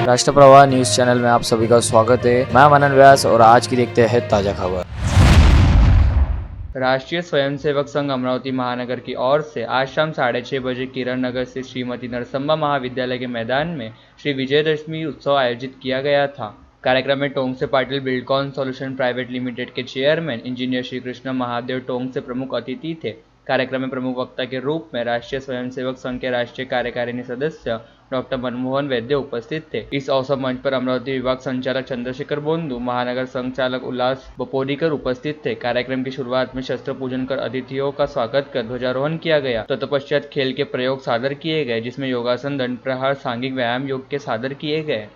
राष्ट्रप्रवाह news channel में आप सभी का स्वागत है। मैं मनन व्यास और आज की देखते हैं ताजा खबर। राष्ट्रीय स्वयंसेवक संघ अमरावती महानगर की ओर से आज शाम 6:30 बजे किरण नगर स्थित श्रीमती नरसम्मा महाविद्यालय के मैदान में श्री विजयदशमी उत्सव आयोजित किया गया था। कार्यक्रम में Tongse Patil Buildcon solution private limited के चेयरमैन इंजीनियर श्री कृष्ण महादेव टोंगसे प्रमुख अतिथि थे। कार्यक्रम में प्रमुख वक्ता के रूप में राष्ट्रीय स्वयंसेवक संघ के राष्ट्रीय कार्यकारिणी सदस्य डॉक्टर मनमोहन वैद्य उपस्थित थे। इस अवसर मंच पर अमरावती विभाग संचालक चंद्रशेखर बोंदू, महानगर संघ चालक उल्लास बपोरीकर उपस्थित थे। कार्यक्रम की शुरुआत में शस्त्र पूजन कर अतिथियों का स्वागत कर ध्वजारोहण किया गया। तत्पश्चात खेल के प्रयोग सादर किए गए, जिसमें योगासन, दंड प्रहार, सांघिक व्यायाम योग के सादर किए गए।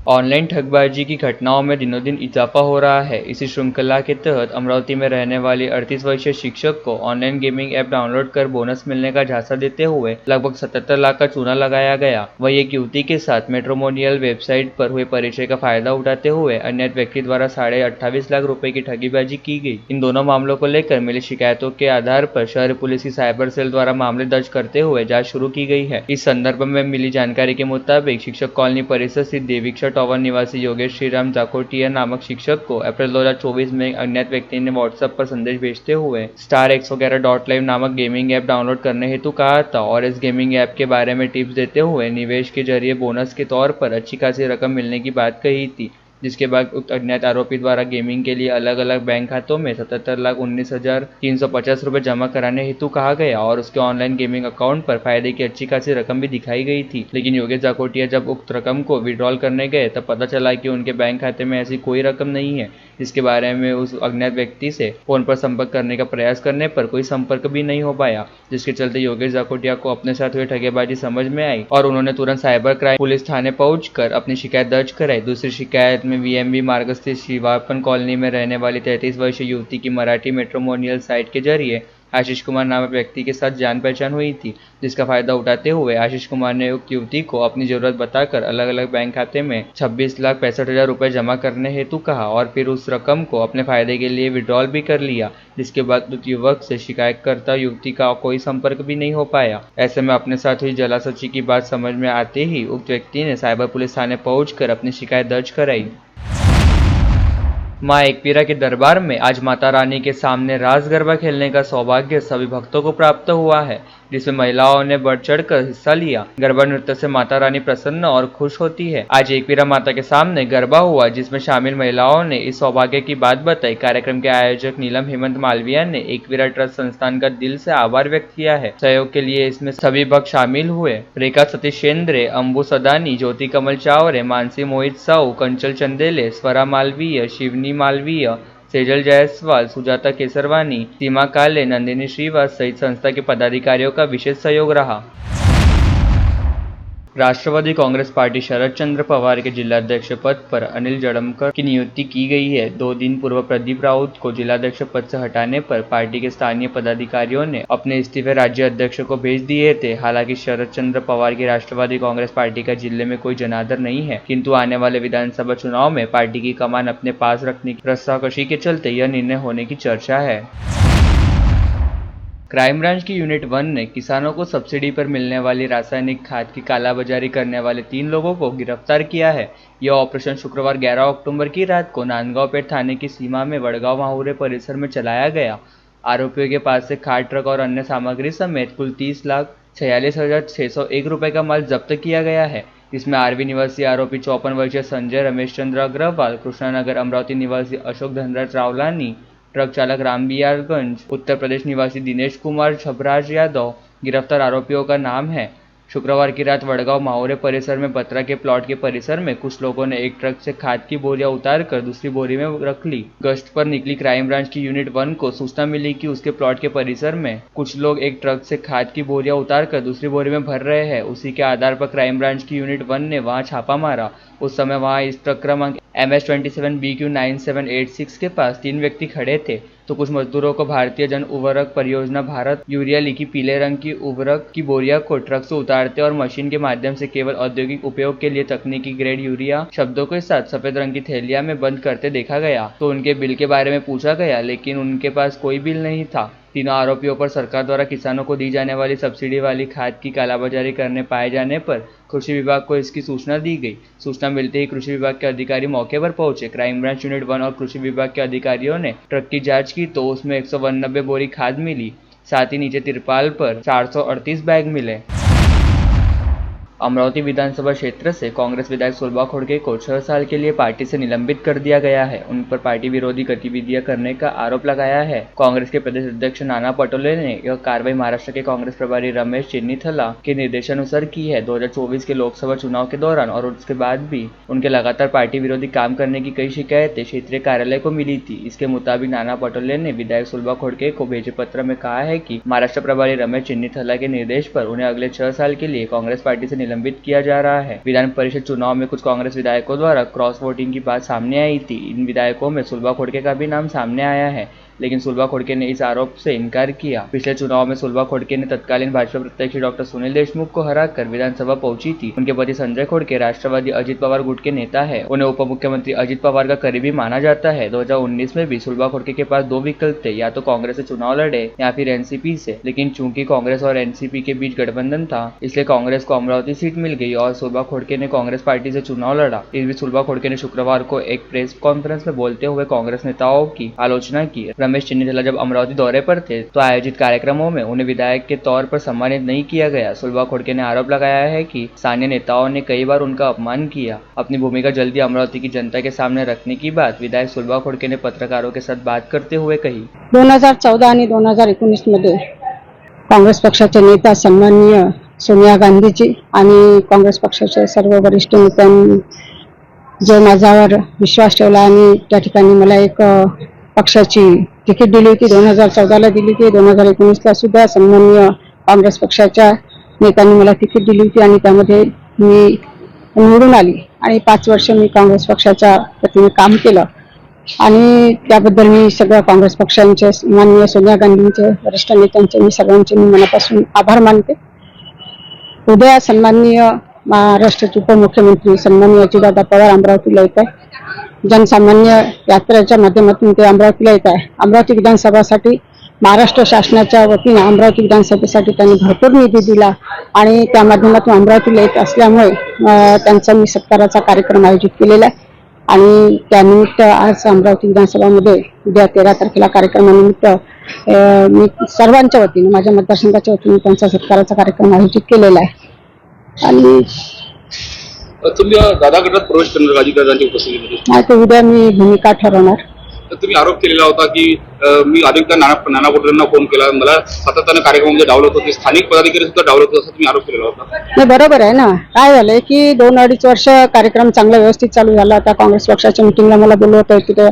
ऑनलाइन ठगबाजी की घटनाओं में दिनों दिन इजाफा हो रहा है। इसी श्रृंखला के तहत अमरावती में रहने वाली 38 वर्षीय शिक्षक को ऑनलाइन गेमिंग ऐप डाउनलोड कर बोनस मिलने का झांसा देते हुए लगभग 77 लाख का चूना लगाया गया। वही एक युवती के साथ मैट्रिमोनियल वेबसाइट पर हुए परिचय का फायदा उठाते हुए अन्य व्यक्ति द्वारा 28.5 लाख रुपए की ठगीबाजी की गई। इन दोनों मामलों को लेकर मिली शिकायतों के आधार पर शहर पुलिस की साइबर सेल द्वारा मामले दर्ज करते हुए जाँच शुरू की गई है। इस संदर्भ में मिली जानकारी के मुताबिक शिक्षक कॉलोनी परिसर स्थित देवीक्षा टावर निवासी योगेश श्रीराम जाकोटिया नामक शिक्षक को अप्रैल 2024 में एक अज्ञात व्यक्ति ने व्हाट्सएप पर संदेश भेजते हुए star111.live नामक गेमिंग ऐप डाउनलोड करने हेतु कहा था और इस गेमिंग ऐप के बारे में टिप्स देते हुए निवेश के जरिए बोनस के तौर पर अच्छी खासी रकम मिलने की बात कही थी। जिसके बाद उक्त अज्ञात आरोपी द्वारा गेमिंग के लिए अलग अलग बैंक खातों में 77,19,350 रुपए जमा कराने हेतु कहा गया और उसके ऑनलाइन गेमिंग अकाउंट पर फायदे की अच्छी खासी रकम भी दिखाई गई थी। लेकिन योगेश जाकोटिया जब उक्त रकम को विड्रॉल करने गए तब पता चला कि उनके बैंक खाते में ऐसी कोई रकम नहीं है, जिसके बारे में उस अज्ञात व्यक्ति से फोन पर संपर्क करने का प्रयास करने पर कोई संपर्क भी नहीं हो पाया, जिसके चलते योगेश जाकोटिया को अपने साथ हुई ठगेबाजी समझ में आई और उन्होंने तुरंत साइबर क्राइम पुलिस थाने पहुंचकर अपनी शिकायत दर्ज कराई। दूसरी शिकायत में वीएमबी मार्ग स्थित शिवापन कॉलोनी में रहने वाली 33 वर्षीय युवती की मराठी मैट्रिमोनियल साइट के जरिए आशीष कुमार नामक व्यक्ति के साथ जान पहचान हुई थी, जिसका फायदा उठाते हुए आशीष कुमार ने उक्त युवती को अपनी जरूरत बताकर अलग अलग बैंक खाते में 26,65,000 रुपए जमा करने हेतु कहा और फिर उस रकम को अपने फायदे के लिए विड्रॉल भी कर लिया। जिसके बाद उक्त युवक से शिकायतकर्ता युवती का कोई संपर्क भी नहीं हो पाया। ऐसे में अपने साथ हुई जलासची की बात समझ में आते ही उक्त व्यक्ति ने साइबर पुलिस थाने पहुंचकर अपनी शिकायत दर्ज कराई। मां एकवीरा के दरबार में आज माता रानी के सामने रास गरबा खेलने का सौभाग्य सभी भक्तों को प्राप्त हुआ है, जिसमें महिलाओं ने बढ़ चढ़कर हिस्सा लिया। गरबा नृत्य से माता रानी प्रसन्न और खुश होती है। आज एकवीरा माता के सामने गरबा हुआ, जिसमें शामिल महिलाओं ने इस सौभाग्य की बात बताई। कार्यक्रम के आयोजक नीलम हेमंत मालविया ने एकवीरा ट्रस्ट संस्थान का दिल से आभार व्यक्त किया है। सहयोग के लिए इसमें सभी भक्त शामिल हुए। रेखा सतीशेंद्रे, अंबु सदानी, ज्योति कमल चावरे, मानसी मोहित साहू, कंचल चंदेले, स्वरा मालवीय, शिवनी मालवीय, सेजल जायसवाल, सुजाता केसरवानी, सीमा काले, नंदिनी श्रीवास सहित संस्था के पदाधिकारियों का विशेष सहयोग रहा। राष्ट्रवादी कांग्रेस पार्टी शरद चंद्र पवार के जिलाध्यक्ष पद पर अनिल जड़मकर की नियुक्ति की गई है। 2 दिन पूर्व प्रदीप राउत को जिलाध्यक्ष पद से हटाने पर पार्टी के स्थानीय पदाधिकारियों ने अपने इस्तीफे राज्य अध्यक्ष को भेज दिए थे। हालांकि शरद चंद्र पवार की राष्ट्रवादी कांग्रेस पार्टी का जिले में कोई जनादर नहीं है, किंतु आने वाले विधानसभा चुनाव में पार्टी की कमान अपने पास रखने की रस्साकशी के चलते यह निर्णय होने की चर्चा है। क्राइम ब्रांच की यूनिट 1 ने किसानों को सब्सिडी पर मिलने वाली रासायनिक खाद की कालाबाजारी करने वाले 3 लोगों को गिरफ्तार किया है। यह ऑपरेशन शुक्रवार 11 अक्टूबर की रात को नांदगांवपेट थाने की सीमा में वडगांव माहुरे परिसर में चलाया गया। आरोपियों के पास से खाद ट्रक और अन्य सामग्री समेत कुल 30,46,601 रुपए का माल जब्त किया गया है। इसमें आरवी निवासी आरोपी 54 वर्षीय संजय रमेश चंद्र अग्रवाल, कृष्णानगर अमरावती निवासी अशोक धनराज रावलानी, ट्रक चालक रामबियारगंज उत्तर प्रदेश निवासी दिनेश कुमार छबराज यादव गिरफ्तार आरोपियों का नाम है। शुक्रवार की रात वडगांव माहुरे परिसर में बत्रा के प्लॉट के परिसर में कुछ लोगों ने एक ट्रक से खाद की बोरियां उतारकर दूसरी बोरी में रख ली। गश्त पर निकली क्राइम ब्रांच की यूनिट 1 को सूचना मिली कि उसके प्लॉट के परिसर में कुछ लोग एक ट्रक से खाद की बोरियां उतारकर दूसरी बोरी में भर रहे हैं। उसी के आधार पर क्राइम ब्रांच की यूनिट 1 ने वहां छापा मारा। उस समय वहां इस ट्रक क्रमांक MS27BQ9786 के पास 3 व्यक्ति खड़े थे। तो कुछ मजदूरों को भारतीय जन उर्वरक परियोजना भारत यूरिया लिखी पीले रंग की उर्वरक की बोरिया को ट्रक से उतारते और मशीन के माध्यम से केवल औद्योगिक उपयोग के लिए तकनीकी ग्रेड यूरिया शब्दों के साथ सफेद रंग की थैलियां में बंद करते देखा गया। तो उनके बिल के बारे में पूछा गया, लेकिन उनके पास कोई बिल नहीं था। तीनों आरोपियों पर सरकार द्वारा किसानों को दी जाने वाली सब्सिडी वाली खाद की कालाबाजारी करने पाए जाने पर कृषि विभाग को इसकी सूचना दी गई। सूचना मिलते ही कृषि विभाग के अधिकारी मौके पर पहुंचे। क्राइम ब्रांच यूनिट 1 और कृषि विभाग के अधिकारियों ने ट्रक की जांच की तो उसमें 199 बोरी खाद मिली। साथ ही नीचे तिरपाल पर 438 बैग मिले। अमरावती विधानसभा क्षेत्र से कांग्रेस विधायक सुलभा खोड़के को 6 साल के लिए पार्टी से निलंबित कर दिया गया है। उन पर पार्टी विरोधी गतिविधियां करने का आरोप लगाया है। कांग्रेस के प्रदेश अध्यक्ष नाना पटोले ने यह कार्रवाई महाराष्ट्र के कांग्रेस प्रभारी रमेश चेन्नीथला के निर्देशानुसार की है। 2024 के लोकसभा चुनाव के दौरान और उसके बाद भी उनके लगातार पार्टी विरोधी काम करने की कई शिकायतें क्षेत्रीय कार्यालय को मिली थी। इसके मुताबिक नाना पटोले ने विधायक सुलभा खोड़के को भेजे पत्र में कहा है कि महाराष्ट्र प्रभारी रमेश चेन्नीथला के निर्देश पर उन्हें अगले 6 साल के लिए कांग्रेस पार्टी से निलंबित किया जा रहा है। विधान परिषद चुनाव में कुछ कांग्रेस विधायकों द्वारा क्रॉस वोटिंग की बात सामने आई थी। इन विधायकों में सुलभा खोड़के का भी नाम सामने आया है, लेकिन सुलभा खोड़के ने इस आरोप से इनकार किया। पिछले चुनाव में सुलभा खोड़के ने तत्कालीन भाजपा प्रत्याशी डॉक्टर सुनील देशमुख को हराकर विधानसभा पहुंची थी। उनके पति संजय खोड़के राष्ट्रवादी अजित पवार गुट के नेता है। उन्हें उप मुख्यमंत्री अजित पवार का करीबी माना जाता है। 2019 में भी सुलभा खोड़के के पास 2 विकल्प थे, या तो कांग्रेस से चुनाव लड़े या फिर एनसीपी से, लेकिन चूंकि कांग्रेस और एनसीपी के बीच गठबंधन था, इसलिए कांग्रेस को अमरावती सीट मिल गई और सुलभा खोड़के ने कांग्रेस पार्टी से चुनाव लड़ा। इस बीच सुलभा खोड़के ने शुक्रवार को एक प्रेस कॉन्फ्रेंस में बोलते हुए कांग्रेस नेताओं की आलोचना की। रमेश चेन्नीथला जब अमरावती दौरे पर थे तो आयोजित कार्यक्रमों में उन्हें विधायक के तौर पर सम्मानित नहीं किया गया। सुलभा खोड़के ने आरोप लगाया है कि स्थानीय नेताओं ने कई बार उनका अपमान किया। अपनी भूमिका जल्दी अमरावती की जनता के सामने रखने की बात विधायक सुलभा खोड़के ने पत्रकारों के साथ बात करते हुए कही। 2014 आणि 2019 मध्ये काँग्रेस पक्षाचे नेता सन्माननीय सोनिया गांधीजी आणि काँग्रेस पक्षाचे सर्व वरिष्ठ नेत्यांनी जो माझ्यावर विश्वास ठेवला आणि त्या ठिकाणी मला एक पक्षाची तिकीट दिली होती। 2014ला दिली होती, 2019ला सुद्धा सन्माननीय काँग्रेस पक्षाच्या नेत्यांनी मला तिकीट दिली होती आणि त्यामध्ये मी निवडून आली आणि 5 वर्ष मी काँग्रेस पक्षाच्या वतीने काम केलं आणि त्याबद्दल मी सगळ्या काँग्रेस पक्षांचे माननीय सोनिया गांधींचे वरिष्ठ नेत्यांचे मी सर्वांचे मी मनापासून आभार मानते। उद्या सन्माननीय महाराष्ट्राचे उपमुख्यमंत्री सन्माननीय अजितदादा पवार अमरावतीला येत आहे। जनसामान्य यात्रेच्या माध्यमातून ते अमरावतीला येत आहे। अमरावती विधानसभासाठी महाराष्ट्र शासनाच्या वतीने अमरावती विधानसभेसाठी त्यांनी भरपूर निधी दिला आणि त्या माध्यमातून अमरावतीला येत असल्यामुळे त्यांचा मी सत्काराचा कार्यक्रम आयोजित केलेला आहे आणि त्यानिमित्त आज अमरावती विधानसभामध्ये उद्या 13 तारखेला कार्यक्रमानिमित्त मी सर्वांच्या वतीने माझ्या मतदारसंघाच्या वतीने त्यांचा सत्काराचा कार्यक्रम आयोजित केलेला आहे। आणि तुम्ही दादा गटात प्रवेश करणार अजितदादांची उपस्थितीमध्ये नाही तर उद्या मी भूमिका ठरवणार। तर तुम्ही आरोप केलेला होता की मी अनेकदा नाना पटोलेंना फोन केला, मला सातत्याने कार्यक्रमामध्ये डावलत होते, स्थानिक पदाधिकारी सुद्धा डावलत होते, असं तुम्ही आरोप केलेला होता। नाही बरोबर आहे ना। काय झालंय की 2-2.5 वर्ष कार्यक्रम चांगला व्यवस्थित चालू झाला होता। काँग्रेस पक्षाच्या मिटिंगला मला बोलवत होते, तिथे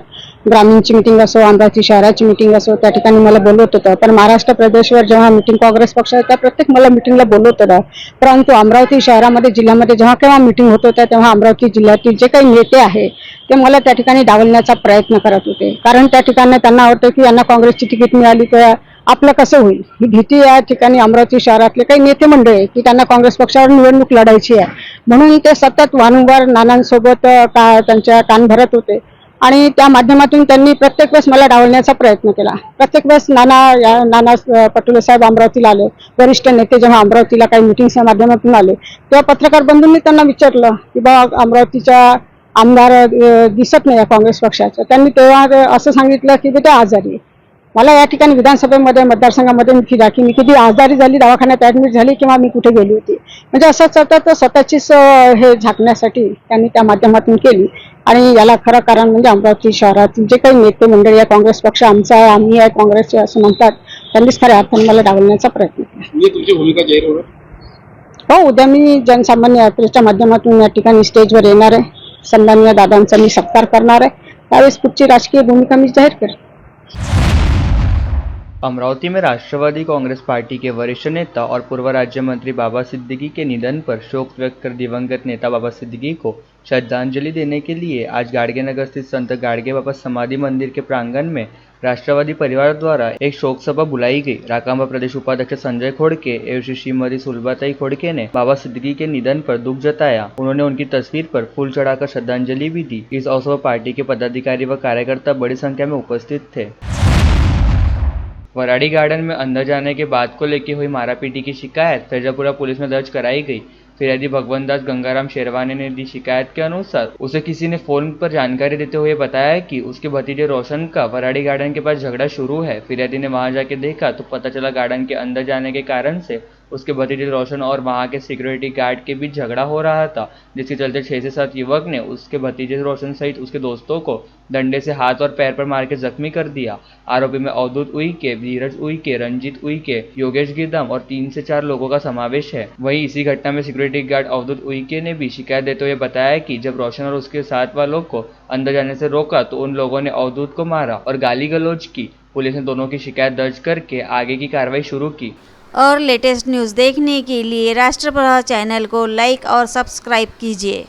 ग्रामीणची मिटिंग असो, अमरावती शहराची मिटिंग असो, त्या ठिकाणी मला बोलवत होतं। पण महाराष्ट्र प्रदेशवर जेव्हा मिटिंग काँग्रेस पक्षाच्या प्रत्येक मला मिटिंगला बोलवत होतं, परंतु अमरावती शहरामध्ये जिल्ह्यामध्ये जेव्हा केव्हा मिटिंग होत होत्या तेव्हा अमरावती जिल्ह्यातील जे काही नेते आहे ते मला त्या ठिकाणी डावलण्याचा प्रयत्न करत होते। कारण त्या ठिकाणी त्यांना वाटतं की यांना काँग्रेसची तिकीट मिळाली तर आपलं कसं होईल, ही भीती या ठिकाणी अमरावती शहरातले काही नेते मंडळी आहे की त्यांना काँग्रेस पक्षावर निवडणूक लढायची आहे, म्हणून ते सतत वारंवार नानांसोबत त्यांच्या कान भरत होते आणि त्या माध्यमातून त्यांनी प्रत्येक वेळेस मला डावलण्याचा प्रयत्न केला। प्रत्येक वेळेस नाना पटोले साहेब अमरावतीला आले, वरिष्ठ नेते जेव्हा अमरावतीला काही मिटिंगच्या माध्यमातून आले तेव्हा पत्रकार बंधूंनी त्यांना विचारलं की बा अमरावतीच्या आमदार दिसत नाही काँग्रेस पक्षाचा। त्यांनी तेव्हा असं सांगितलं की बेटा आजारी आहे। मला या ठिकाणी विधानसभेमध्ये मतदारसंघामध्ये मी किती आजारी झाली, दवाखान्यात ऍडमिट झाली किंवा मी कुठे गेली होती, म्हणजे असं सतत स्वतःचीच हे झाकण्यासाठी त्यांनी त्या माध्यमातून केली। आणि याला खरं कारण म्हणजे अमरावती शहरातील जे काही नेते मंडळी आहे, काँग्रेस पक्ष आमचा आहे, आम्ही आहे काँग्रेसचे असं म्हणतात, त्यांनीच खऱ्या अर्थाने मला डावलण्याचा प्रयत्न केला। तुमची भूमिका जाहीर होणार? हो, उद्या मी जनसामान्य यात्रेच्या माध्यमातून या ठिकाणी स्टेजवर येणार आहे। सन्माननीय दादांचा मी सत्कार करणार आहे, त्यावेळेस पुढची राजकीय भूमिका मी जाहीर करेन। अमरावती में राष्ट्रवादी कांग्रेस पार्टी के वरिष्ठ नेता और पूर्व राज्य मंत्री बाबा सिद्दीकी के निधन पर शोक व्यक्त कर दिवंगत नेता बाबा सिद्दीकी को श्रद्धांजलि देने के लिए आज गाड़गे नगर स्थित संत गाड़गे बाबा समाधि मंदिर के प्रांगण में राष्ट्रवादी परिवार द्वारा एक शोक सभा बुलाई गई। राकांबा प्रदेश उपाध्यक्ष संजय खोड़के एवं श्रीमती सुलभाताई खोड़के ने बाबा सिद्दीकी के निधन पर दुख जताया। उन्होंने उनकी तस्वीर पर फूल चढ़ाकर श्रद्धांजलि भी दी। इस अवसर पर पार्टी के पदाधिकारी व कार्यकर्ता बड़ी संख्या में उपस्थित थे। वराड़ी गार्डन में अंदर जाने के बाद को लेकर हुई मारापीटी की शिकायत फैजापुरा पुलिस में दर्ज कराई गई। फिर्यादी भगवंत दास गंगाराम शेरवानी ने दी शिकायत के अनुसार उसे किसी ने फोन पर जानकारी देते हुए बताया कि उसके भतीजे रोशन का वराड़ी गार्डन के पास झगड़ा शुरू है। फिर्यादी ने वहां जाके देखा तो पता चला गार्डन के अंदर जाने के कारण से उसके भतीजे रोशन और वहां के सिक्योरिटी गार्ड के बीच झगड़ा हो रहा था, जिसके चलते 6 से 7 युवक ने उसके भतीजे रोशन सहित उसके दोस्तों को डंडे से हाथ और पैर पर मार के जख्मी कर दिया। आरोपी में अवधूत उइके, धीरज उइके, रंजीत उइके, योगेश गिरदम और 3 से 4 लोगों का समावेश है। वहीं इसी घटना में सिक्योरिटी गार्ड अवधूत उइके ने भी शिकायत देते हुए बताया कि जब रोशन और उसके साथ वालों को अंदर जाने से रोका तो उन लोगों ने अवधूत को मारा और गाली गलौज की। पुलिस ने दोनों की शिकायत दर्ज करके आगे की कार्रवाई शुरू की। और लेटेस्ट न्यूज़ देखने के लिए राष्ट्रप्रभा चैनल को लाइक और सब्सक्राइब कीजिए।